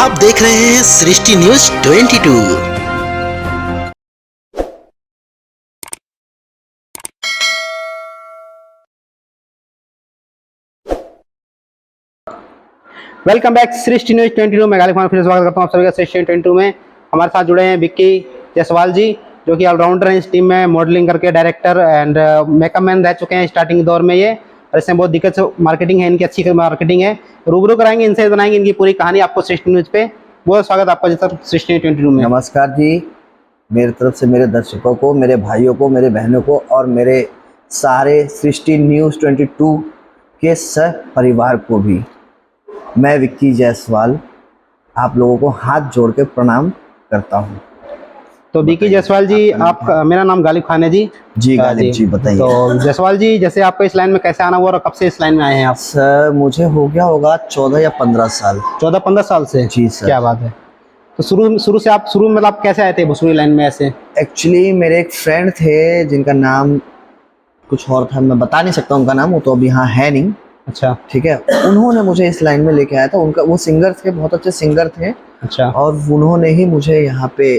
आप देख रहे हैं सृष्टि न्यूज 22। वेलकम बैक सृष्टि न्यूज 22 में फिर स्वागत करता हूँ आप सभी का सृष्टि 22 में। हमारे साथ जुड़े हैं विक्की जायसवाल जी, जो कि ऑलराउंडर हैं इस टीम में, मॉडलिंग करके डायरेक्टर एंड मेकअप मैन रह चुके हैं स्टार्टिंग दौर में ये। और इसमें बहुत दिक्कत से मार्केटिंग है, इनकी अच्छी मार्केटिंग है। रूबरू कराएंगे इनसे, बनाएंगे इनकी पूरी कहानी आपको सृष्टि न्यूज पे। बहुत स्वागत आपका सर सृष्टि न्यूज 22 में। नमस्कार जी, मेरी तरफ से मेरे दर्शकों को, मेरे भाइयों को, मेरे बहनों को और मेरे सारे सृष्टि न्यूज़ 22 के सह परिवार को भी मैं विक्की जायसवाल आप लोगों को हाथ जोड़ के प्रणाम करता हूँ। तो विक्की जायसवाल जी, आप, मेरा नाम गालिब खान है जी। जी गालिब जी, बताइए। तो जायसवाल जी, जैसे आपको इस लाइन में कैसे आना हुआ और कब से इस लाइन में आए हैं आप? सर मुझे हो गया होगा 14 या 15 साल। 14-15 साल से? जी सर। क्या बात है। तो शुरू से आप मतलब आप कैसे आए थे भोजपुरी लाइन में ऐसे? एक्चुअली मेरे एक फ्रेंड थे जिनका नाम कुछ और था, मैं बता नहीं सकता उनका नाम, वो तो अभी यहाँ है नहीं। अच्छा, ठीक है। उन्होंने मुझे इस लाइन में लेके आया था। उनका, वो सिंगर थे, बहुत अच्छे सिंगर थे। अच्छा। और उन्होंने ही मुझे यहाँ पे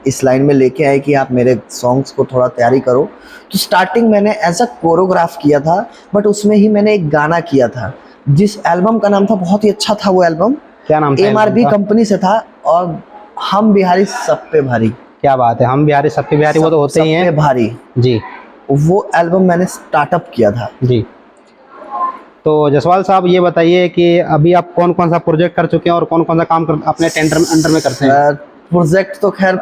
इस लाइन में लेके आए कि आप मेरे सॉन्ग्स को थोड़ा तैयारी करो। तो स्टार्टिंग मैंने एज अ कोरियोग्राफ किया था, बट उसमें ही मैंने एक गाना किया था जिस एल्बम का नाम था, बहुत ही अच्छा था वो एल्बम। क्या नाम था? MRB कंपनी से था, और हम बिहारी सब पे भारी। क्या बात है, हम बिहारी सब पे बिहारी, वो तो होते ही हैं। सब पे भारी जी, वो एल्बम मैंने स्टार्टअप किया था जी। तो जायसवाल साहब, ये बताइए कि अभी आप कौन कौन सा प्रोजेक्ट कर चुके हैं और कौन कौन सा काम अपने टेंडर अंडर में करते हैं? प्रोजेक्ट तो खैर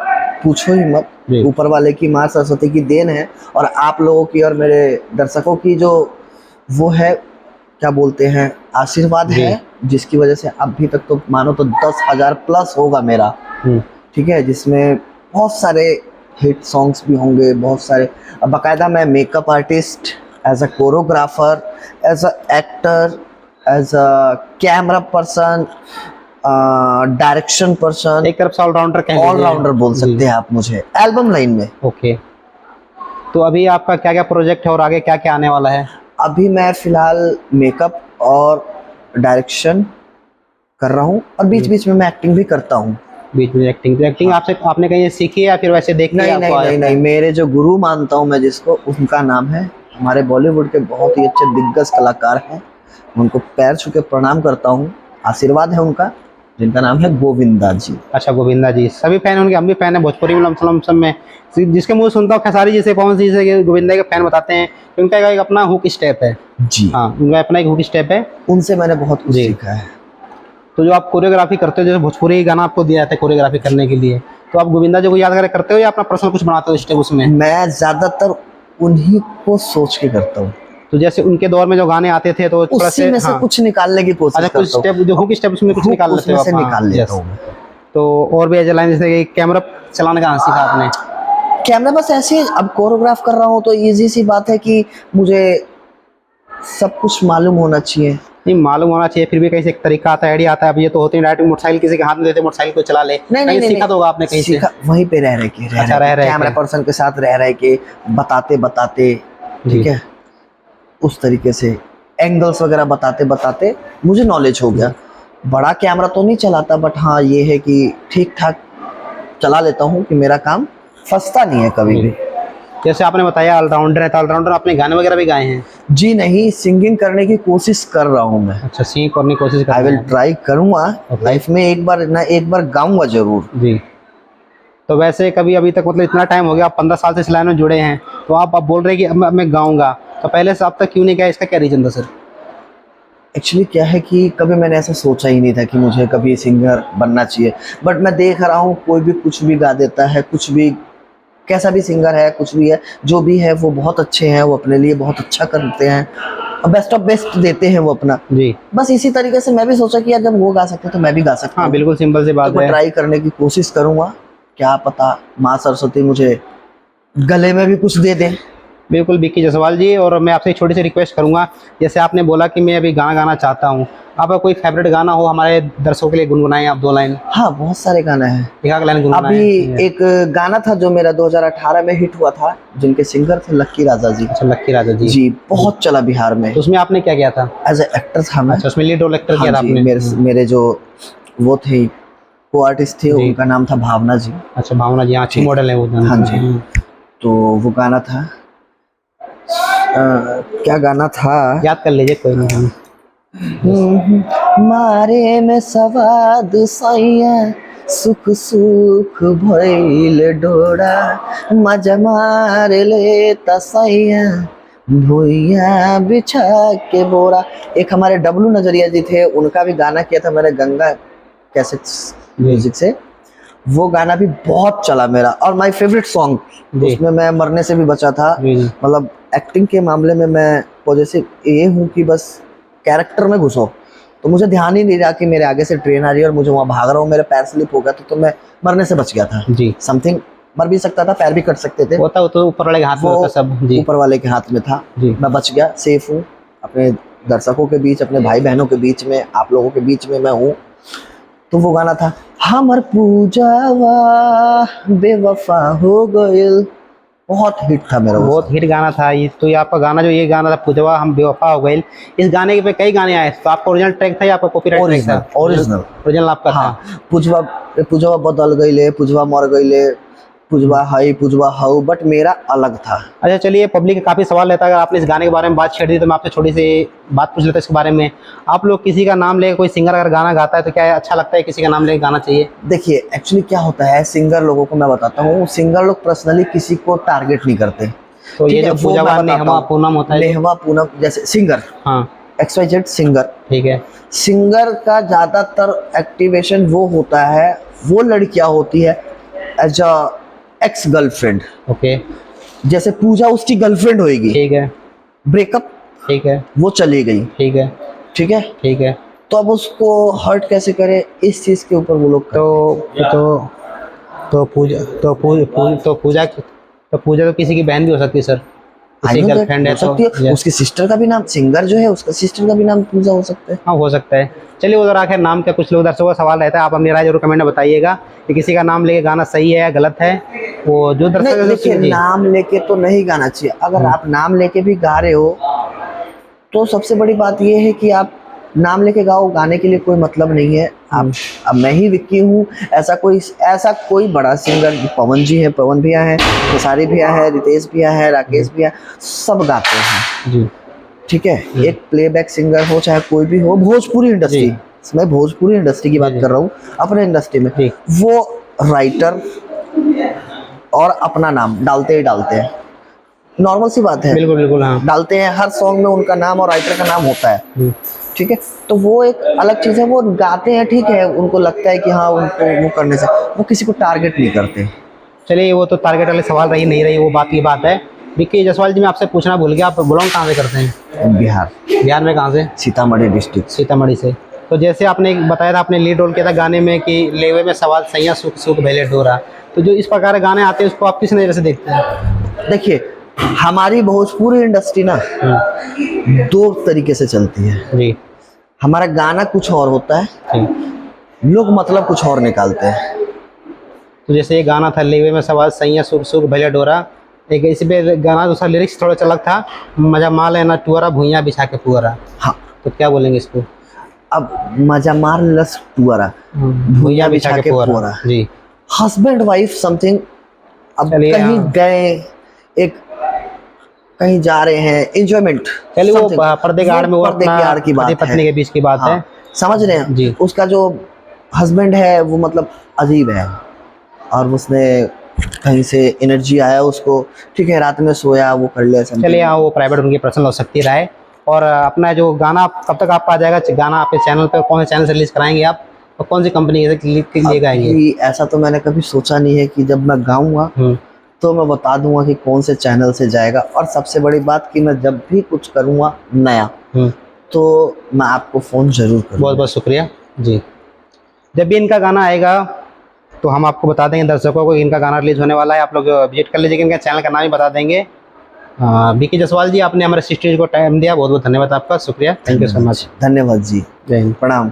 पूछो ही मत, ऊपर वाले की माँ सरस्वती की देन है, और आप लोगों की और मेरे दर्शकों की जो वो है, क्या बोलते हैं, आशीर्वाद है, जिसकी वजह से अभी तक तो मानो तो 10,000 प्लस होगा मेरा। ठीक है, जिसमें बहुत सारे हिट सॉन्ग्स भी होंगे, बहुत सारे। अब बाकायदा मैं makeup artist, as a choreographer, as a actor, as a camera person, direction person, एक तरफ से ऑलराउंडर कहेंगे, ऑलराउंडर बोल सकते हैं आप मुझे एल्बम लाइन में। ओके। तो अभी आपका क्या क्या प्रोजेक्ट है और आगे क्या क्या आने वाला है? अभी मैं फिलहाल मेकअप और डायरेक्शन कर रहा हूँ, और बीच बीच में मैं एक्टिंग भी करता हूँ। बीच में एक्टिंग आपसे आपने कहीं सीखी है या फिर वैसे देख के? नहीं, मेरे जो गुरु मानता हूँ मैं जिसको, उनका नाम है, हमारे बॉलीवुड के बहुत ही अच्छे दिग्गज कलाकार हैं, उनको पैर छू के प्रणाम करता हूँ, आशीर्वाद है उनका, जिनका नाम है गोविंदा जी। अच्छा, गोविंदा जी, सभी फैन उनके, हम भी फैन हैं भोजपुरी में सब में। जिसके मुंह सुनता हूँ खेसारी जी से, पवन जी से, गोविंदा के फैन बताते हैं कि उनका एक अपना हुक स्टेप है। जी हाँ, उनका अपना एक हुक स्टेप है, उनसे मैंने बहुत कुछ सीखा है। तो जो आप कोरियोग्राफी करते हो, जैसे भोजपुरी गाना आपको दिया जाता है कोरियोग्राफी करने के लिए, तो आप गोविंदा जी को याद करते हो या अपना पर्सनल कुछ बनाते हो स्टेप उसमें? मैं ज्यादातर उन्हीं को सोच के करता हूँ। तो जैसे उनके दौर में जो गाने आते थे तो थोड़ा उसी में से कुछ निकालने की कोशिश करता हूँ। कुछ स्टेप, जो हुक स्टेप उसमें कुछ निकाल लेते हो आप? निकाल लेता हूँ। तो और भी लाइन, जैसे कि कैमरा चलाने का सीखा आपने? कैमरा बस ऐसे, अब कोरियोग्राफ कर रहा हूँ तो इजी सी बात है कि मुझे सब कुछ मालूम होना चाहिए। नहीं, मालूम होना चाहिए, फिर भी कहीं से एक तरीका आता है, आइडिया आता है। अब ये तो होते हैं डायरेक्ट मोटरसाइकिल किसी के हाथ में देते, मोटरसाइकिल को चला ले। नहीं, सीखा तो होगा आपने कहीं से? वहीं पे रह रहे के, कैमरा पर्सन के साथ रह के बताते, ठीक है, उस तरीके से एंगल्स वगैरह बताते मुझे नॉलेज हो गया। बड़ा कैमरा तो नहीं चलाता, बट हाँ ये है कि ठीक ठाक चला लेता हूँ कि मेरा काम फंसता नहीं है कभी भी। जैसे आपने बताया ऑलराउंडर है, तो ऑलराउंडर आपने गाने वगैरह भी गाए हैं? जी नहीं, सिंगिंग करने की कोशिश कर रहा हूँ मैं। अच्छा, सिंगिंग करने की कोशिश कर रहा हूं। आई विल ट्राई करूँगा लाइफ में, एक बार गाऊंगा जरूर जी। तो वैसे कभी अभी तक, मतलब इतना टाइम हो गया, आप 15 साल से इस लाइन में जुड़े हैं, तो आप बोल रहे हैं कि अब मैं गाऊंगा, तो पहले से अब तक क्यों नहीं गाया, इसका क्या रीजन था सर? एक्चुअली क्या है कि कभी मैंने ऐसा सोचा ही नहीं था कि मुझे कभी सिंगर बनना चाहिए, बट मैं देख रहा हूँ कोई भी कुछ भी गा देता है, कुछ भी, कैसा भी सिंगर है, कुछ भी है, जो भी है वो बहुत अच्छे हैं, वो अपने लिए बहुत अच्छा करते हैं, बेस्ट ऑफ बेस्ट देते हैं वो अपना। जी, बस इसी तरीके से मैं भी सोचा कि यार जब वो गा सकते तो मैं भी गा सकता हूँ। हाँ, बिल्कुल सिंपल सी बात है। मैं ट्राई करने की कोशिश करूँगा, क्या पता माँ सरस्वती मुझे गले में भी कुछ दे दे। बिल्कुल विक्की जायसवाल जी, और मैं आपसे एक छोटी सी रिक्वेस्ट करूंगा, जैसे आपने बोला कि मैं अभी गाना गाना चाहता हूं, आपका कोई फेवरेट गाना हो हमारे दर्शकों के लिए गुनगुनाएं आप 2 लाइन। हाँ, बहुत सारे गाना है, एक लाइन गुनगुनाएं। अभी एक गाना था जो मेरा 2018 में हिट हुआ था, जिनके सिंगर थे लक्की राजा जी। अच्छा, लक्की राजा जी। जी, बहुत चला बिहार में। तो उसमें आपने क्या किया था? एज ए एक्टर था मैं। अच्छा, उसमें लीड रोल एक्टर किया था आपने? मेरे जो वो थे को आर्टिस्ट थे, जी। उनका नाम था भावना जी। अच्छा भावना जी, हाँ, अच्छी मॉडल है वो। हाँ जी। तो वो गाना था क्या गाना था, याद कर लीजिए, कोई नहीं। मारे में सवाद सैया सुख सुख भइल डोरा मजा मार ले तसैया भुइया बिछा के बोरा। एक हमारे डब्लू नजरिया जी थे, उनका भी गाना किया था मैंने गंगा कैसेट्स म्यूजिक से। वो गाना भी बहुत चला मेरा, और माय फेवरेट सॉन्ग, जी। उसमें मैं मरने से भी बचा था। जी, जी। मतलब एक्टिंग के मामले में मैं पॉजिटिव ये हूँ कि बस कैरेक्टर में घुसो, तो मुझे ध्यान ही नहीं रहा कि मेरे आगे से ट्रेन आ रही है और मुझे वहाँ भाग रहा हूँ, मेरा पैर स्लिप हो गया तो मैं मरने से बच गया था। जी। समथिंग मर भी सकता था, पैर भी कट सकते थे, वो तो ऊपर वाले के हाथ में वो होता सब। जी। ऊपर वाले के हाथ में था। जी। मैं बच गया, सेफ हूँ, अपने दर्शकों के बीच, अपने भाई बहनों के बीच में, आप लोगों के बीच में मैं हूँ। तो वो गाना था हमर पूजावा बेवफा हो गइल, बहुत हिट था मेरा वो बहुत हिट गाना था ये। तो ये आपका गाना जो ये गाना था पूजवा हम बेवफा हो गए, इस गाने पे कई गाने आए, तो आपका ओरिजिनल ट्रैक था या आपका कॉपीराइट ट्रैक था? ओरिजिनल आपका था। हाँ, पुजवा बदल गईले, पुजवा मर गईले, पुजवा हाई पुजवा हाउ, बट मेरा अलग था। अच्छा चलिए, पब्लिक का काफ़ी सवाल रहता है, अगर आपने इस गाने के बारे में बात छेड़ दी तो मैं आपसे छोटी सी बात पूछ लेता हूँ इसके बारे में। आप लोग किसी का नाम लेकर, कोई सिंगर अगर गाना गाता है तो क्या अच्छा लगता है किसी का नाम लेकर गाना चाहिए? देखिए एक्चुअली क्या होता है, सिंगर लोगों को मैं बताता हूँ, सिंगर लोग पर्सनली किसी को टारगेट नहीं करते। तो ये ठीक है, जो वो मैं पूजावान बताता नेहवा हूँ। पूनम होता है, नेहवा पूनम जैसे सिंगर, हाँ XYZ सिंगर, ठीक है। सिंगर का ज्यादातर एक्टिवेशन वो होता है, वो लड़कियां होती है as a ex girlfriend. Okay, जैसे पूजा उसकी गर्लफ्रेंड होएगी, ठीक है, ब्रेकअप, ठीक है, वो चली गई, ठीक है, ठीक है, ठीक है। तो अब उसको हर्ट कैसे करे, इस चीज के ऊपर वो लोग तो पूजा तो किसी की बहन भी हो सकती है सर, किसी की गर्लफ्रेंड है हो सकती तो है, उसकी सिस्टर का भी नाम, सिंगर जो है उसका सिस्टर का भी नाम पूजा हो सकता है। हाँ हो सकता है। चलिए उधर आखिर नाम का कुछ लोग दर्शकों का सवाल रहता है, आप अपनी राय जरूर कमेंट में बताइएगा कि किसी का नाम लेके गाना सही है या गलत है। वो जो नहीं दर्शक देखिए, नाम लेके तो नहीं गाना चाहिए। अगर आप नाम लेके भी गा रहे हो तो सबसे बड़ी बात ये है कि आप नाम लेके गाओ, गाने के लिए कोई मतलब नहीं है। आप अब मैं ही विक्की हूँ, ऐसा कोई बड़ा सिंगर, पवन जी है, पवन भैया है, खेसारी भैया है, रितेश भैया है, राकेश भैया, सब गाते हैं जी, ठीक है। एक प्लेबैक सिंगर हो चाहे कोई भी हो, भोजपुरी इंडस्ट्री, मैं भोजपुरी इंडस्ट्री की बात कर रहा हूँ, अपने इंडस्ट्री में वो राइटर और अपना नाम डालते ही डालते हैं, नॉर्मल सी बात है, बिल्कुल बिल्कुल, हाँ डालते हैं, हर सॉन्ग में उनका नाम और राइटर का नाम होता है, ठीक है। तो वो एक अलग चीज़ है, वो गाते हैं ठीक है, उनको लगता है कि हाँ उनको वो करने से, वो किसी को टारगेट नहीं करते। चलिए वो तो टारगेट वाले सवाल रही नहीं रही, वो बात की बात है। विक्की जायसवाल जी, मैं आपसे पूछना भूल गया, आप बिलोंग कहाँ से करते हैं? बिहार में कहाँ से? सीतामढ़ी डिस्ट्रिक्ट। सीतामढ़ी से। तो जैसे आपने बताया था, आपने लीड रोल किया था गाने में कि लेवे में सवाल सैया सुख सुख भले डोरा, तो जो इस प्रकार के गाने आते हैं उसको आप किस नज़र से देखते हैं? देखिए हमारी भोजपुरी इंडस्ट्री ना दो तरीके से चलती है जी, हमारा गाना कुछ और होता है, लोग मतलब कुछ और निकालते हैं। तो जैसे ये गाना था लेवे में सवाल सैया सुख सुख भले डोरा, एक इस पे गाना दूसरा लिरिक्स थोड़ा अलग था, मजा माल है ना टुअरा भुइयाँ बिछा के पुअरा, हाँ, तो क्या बोलेंगे इसको? अब मजा मार लस पुअरा, भुइयाँ बिछा के पुअरा। जी, हस्बैंड वाइफ समथिंग, अब चलिए, कहीं हाँ। गए, एक कहीं जा रहे हैं, एंजॉयमेंट, चलिए वो पर्दे के आड़ में, वो पर्दे की आड़ की बात है, पत्नी के बीच की बात है, समझ रहे हैं जी। उसका जो हस्बैंड है वो मतलब अजीब है, और उसने कहीं से एनर्जी आया उसको, ठीक है, रात में सोया, वो कर लिया something। चलिए हाँ, वो प्राइवेट उनकी पर्सनल हो सकती है राय। और अपना जो गाना कब तक आपका आ जाएगा? गाना आपके चैनल पे कौन से चैनल से रिलीज कराएंगे आप, और कौन सी कंपनी से ले गाएंगे? अभी ऐसा तो मैंने कभी सोचा नहीं है कि जब मैं गाऊंगा तो मैं बता दूंगा कि कौन से चैनल से जाएगा, और सबसे बड़ी बात कि मैं जब भी कुछ करूंगा नया तो मैं आपको फ़ोन ज़रूर करूँगा। बहुत बहुत शुक्रिया जी। जब भी इनका गाना आएगा तो हम आपको बता देंगे दर्शकों को, इनका गाना रिलीज होने वाला है, आप लोग विजिट कर लीजिएगा, इनका चैनल का नाम भी बता देंगे। विक्की जायसवाल जी, आपने हमारे सिस्टर को टाइम दिया, बहुत बहुत धन्यवाद आपका, शुक्रिया, थैंक यू सो मच। धन्यवाद जी, जय हिंद, प्रणाम।